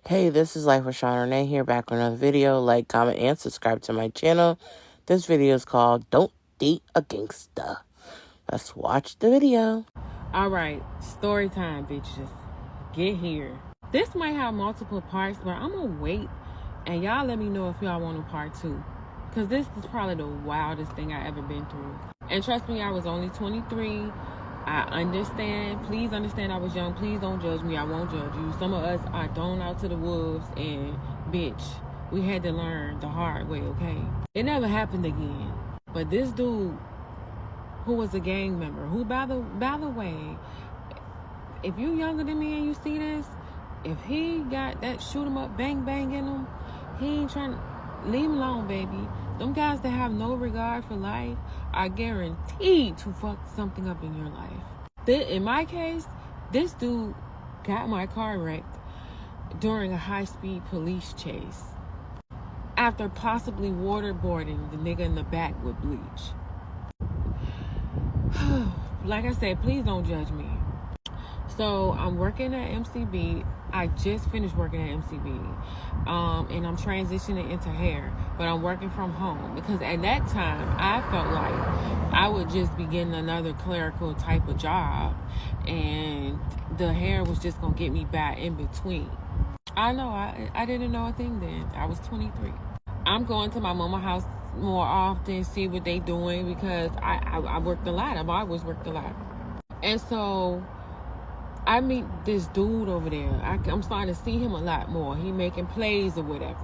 Hey, this is Life with Sean Renee here, back with another video. Like, comment, and subscribe to my channel. This video is called Don't Date a Gangster. Let's watch the video. Alright, story time, bitches. Get here. This might have multiple parts, but I'm gonna wait and y'all let me know if y'all want a part 2. Because this is probably the wildest thing I ever been through. And trust me, I was only 23. I understand. Please understand I was young. Please don't judge me. I won't judge you. Some of us are thrown out to the wolves and bitch, we had to learn the hard way, okay? It never happened again. But this dude who was a gang member, who by the way, if you younger than me and you see this, if he got that shoot 'em up bang bang in him, he ain't trying to leave him alone, baby. Them guys that have no regard for life are guaranteed to fuck something up in your life. In my case, this dude got my car wrecked during a high-speed police chase after possibly waterboarding the nigga in the back with bleach. Like I said, please don't judge me. So I'm working at MCB. I just finished working at MCB, and I'm transitioning into hair, but I'm working from home because at that time I felt like I would just be getting another clerical type of job, and the hair was just gonna get me back in between. I know I didn't know a thing then. I was 23. I'm going to my mama's house more often, see what they doing, because I worked a lot. I've always worked a lot, and so I meet this dude over there. I'm starting to see him a lot more. He making plays or whatever.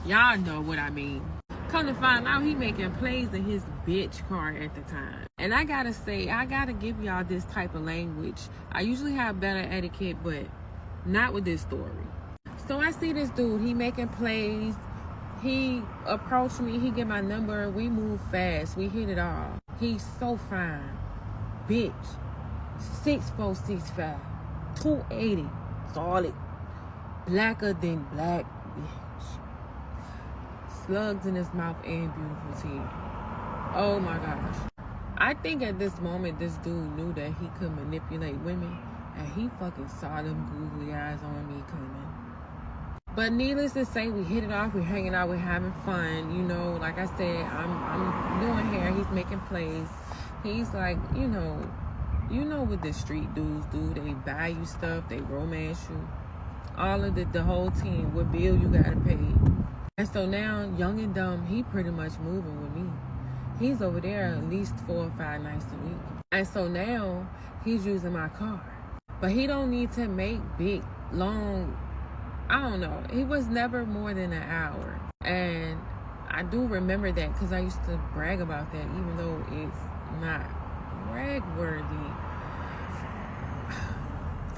Y'all know what I mean. Come to find out, he making plays in his bitch car at the time. And I gotta say, I gotta give y'all this type of language. I usually have better etiquette, but not with this story. So I see this dude. He making plays. He approached me. He get my number. We move fast. We hit it all. He's so fine. Bitch. 6'4", 6'5". 280, solid, blacker than black, bitch. Slugs in his mouth and beautiful teeth. Oh my gosh. I think at this moment this dude knew that he could manipulate women, and he fucking saw them googly eyes on me coming. But needless to say, we hit it off. We're hanging out. We're having fun. You know, like I said, I'm doing hair. He's making plays. He's like, you know what the street dudes do. They buy you stuff. They romance you. All of the whole team. What bill you gotta pay. And so now, young and dumb, he pretty much moving with me. He's over there at least 4 or 5 nights a week. And so now, he's using my car. But he don't need to make big, long, I don't know. He was never more than an hour. And I do remember that because I used to brag about that, even though it's not brag worthy.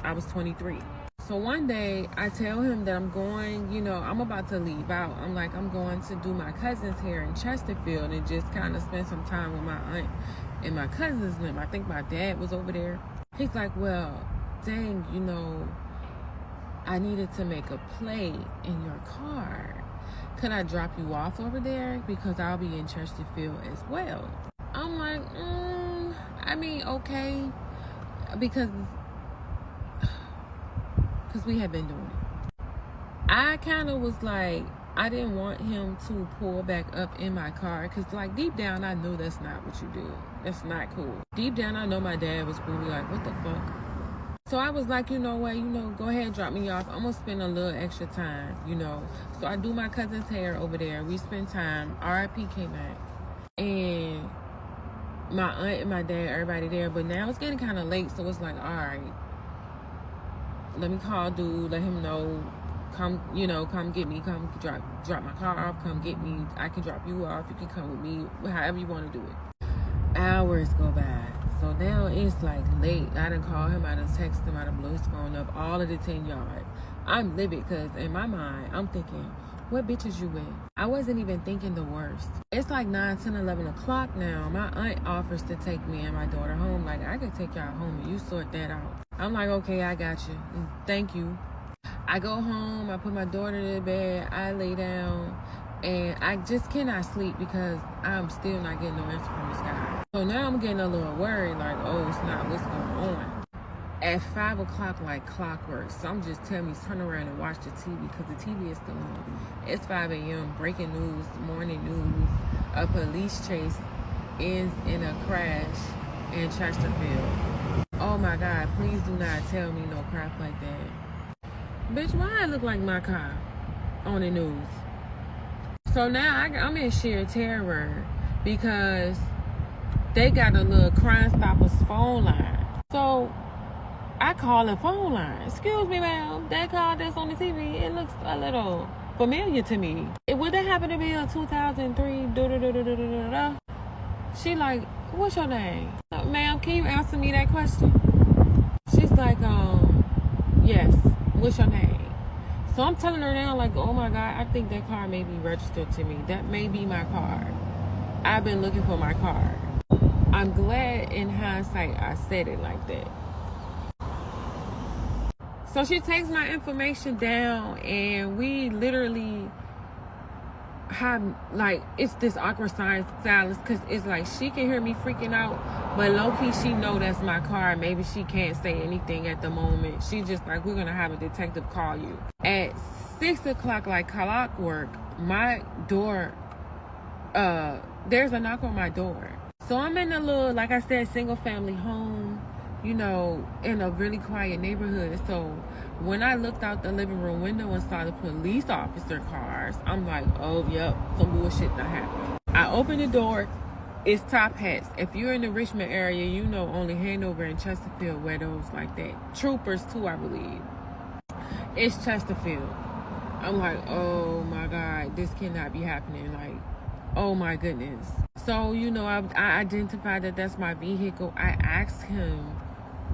I was 23. So one day I tell him that I'm going, I'm about to leave out. I'm like, I'm going to do my cousin's hair in Chesterfield and just kind of spend some time with my aunt and my cousins. And I think my dad was over there. He's like, well, dang, I needed to make a play in your car. Could I drop you off over there? Because I'll be in Chesterfield as well. I'm like, okay, because we had been doing it. I kind of was like, I didn't want him to pull back up in my car, because like deep down I knew that's not what you do. That's not cool. Deep down I know my dad was probably like, what the fuck? So I was like, you know what, go ahead and drop me off. I'm gonna spend a little extra time, So I do my cousin's hair over there. We spend time. RIP came back. And my aunt and my dad, everybody there. But now it's getting kind of late, so it's like, all right, let me call dude, let him know, come get me, come drop my car off, come get me. I can drop you off, you can come with me, however you want to do it. Hours go by. So now it's like late. I done call him, I done text him, I done blow his phone up, all of the 10 yards. I'm livid because in my mind, I'm thinking, what bitches you with? I wasn't even thinking the worst. It's like 9, 10, 11 o'clock now. My aunt offers to take me and my daughter home. Like, I could take y'all home and you sort that out. I'm like, okay, I got you. Thank you. I go home, I put my daughter to bed, I lay down, and I just cannot sleep because I'm still not getting no answer from this guy. So now I'm getting a little worried, like, oh, it's not, what's going on? at 5 o'clock like clockwork. So I'm just telling me, turn around and watch the TV because the TV is still on. It's 5 a.m. Breaking news, morning news. A police chase ends in a crash in Chesterfield. Oh my God, please do not tell me no crap like that. Bitch, why I look like my car on the news? So now I'm in sheer terror because they got a little Crime Stoppers phone line. So I call the phone line. Excuse me, ma'am. That car that's on the TV, it looks a little familiar to me. Would that happen to be a 2003? She like, what's your name? Ma'am, can you answer me that question? She's like, yes. What's your name? So I'm telling her now, like, oh my God, I think that car may be registered to me. That may be my car. I've been looking for my car. I'm glad in hindsight I said it like that. So she takes my information down and we literally have, like, it's this awkward silence because it's like she can hear me freaking out, but low-key she know that's my car. Maybe she can't say anything at the moment. She just like, we're going to have a detective call you. At 6 o'clock, like clockwork, my door, there's a knock on my door. So I'm in a little, like I said, single family home, you know, in a really quiet neighborhood. So when I looked out the living room window and saw the police officer cars, I'm like, oh, yep, some bullshit that happened. I opened the door. It's top hats. If you're in the Richmond area, you know only Hanover and Chesterfield wear those like that. Troopers, too, I believe. It's Chesterfield. I'm like, oh, my God, this cannot be happening. Like, oh, my goodness. So, you know, I identified that that's my vehicle. I asked him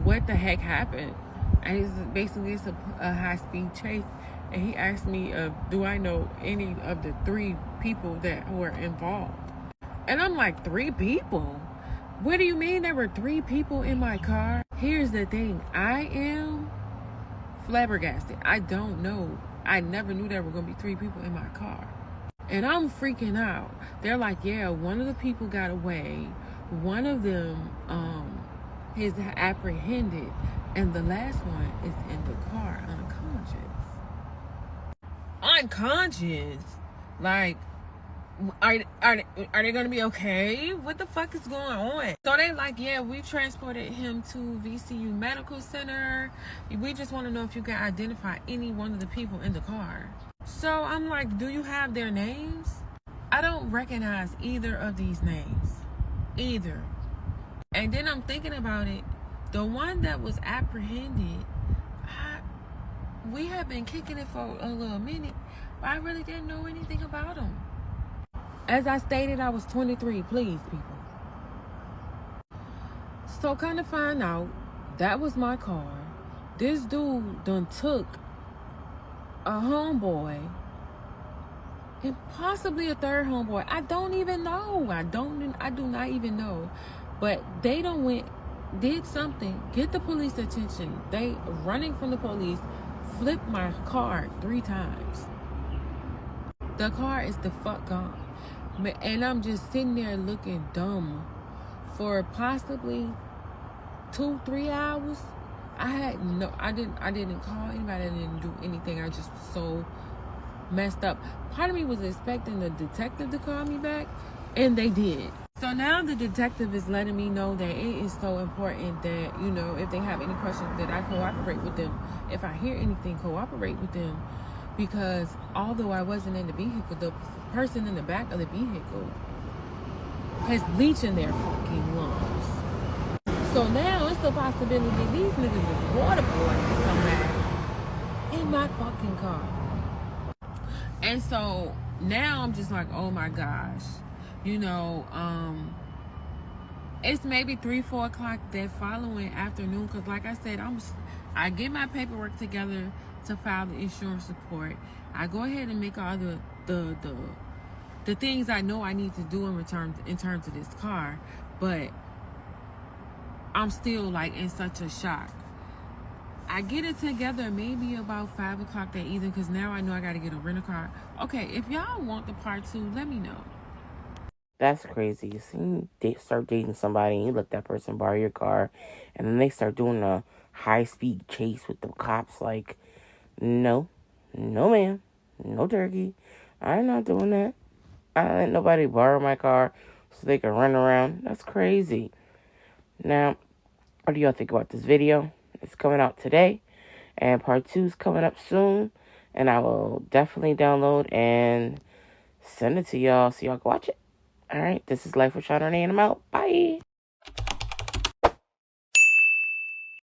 what the heck happened. And it's a high-speed chase. And he asked me, do I know any of the 3 people that were involved? And I'm like, 3 people? What do you mean there were 3 people in my car? Here's the thing. I am flabbergasted. I don't know. I never knew there were going to be 3 people in my car. And I'm freaking out. They're like, yeah, one of the people got away. One of them is apprehended. And the last one is in the car unconscious. Like, are they gonna be okay? What the fuck is going on? So they like, yeah, we transported him to VCU Medical Center. We just want to know if you can identify any one of the people in the car. So I'm like, do you have their names? I don't recognize either of these names. Either. And then I'm thinking about it. The one that was apprehended, we have been kicking it for a little minute, but I really didn't know anything about him. As I stated, I was 23. Please, people. So kind of find out, that was my car. This dude done took a homeboy and possibly a third homeboy. I don't even know. I do not even know. But they did something, get the police attention. They running from the police, flipped my car 3 times. The car is the fuck gone. And I'm just sitting there looking dumb for possibly 2-3 hours. I didn't call anybody. I didn't do anything. I just was so messed up. Part of me was expecting the detective to call me back, and they did. So now the detective is letting me know that it is so important that, you know, if they have any questions, that I cooperate with them. If I hear anything, cooperate with them. Because although I wasn't in the vehicle, the person in the back of the vehicle has bleach in their fucking lungs. So now it's a possibility these niggas is waterboarding somebody in my fucking car. And so now I'm just like, oh my gosh. You know, it's maybe 3-4 o'clock that following afternoon. Because like I said, I get my paperwork together to file the insurance report. I go ahead and make all the things I know I need to do in terms of this car. But I'm still like in such a shock. I get it together maybe about 5 o'clock that evening, because now I know I got to get a rental car. Okay, if y'all want the part 2, let me know. That's crazy. You see, start dating somebody and you let that person borrow your car, and then they start doing the high-speed chase with the cops. Like, no, no ma'am, no turkey. I'm not doing that. I don't let nobody borrow my car so they can run around. That's crazy. Now, what do y'all think about this video? It's coming out today, and part 2 is coming up soon. And I will definitely download and send it to y'all so y'all can watch it. All right, this is Life with Sean Renee, and I'm out. Bye.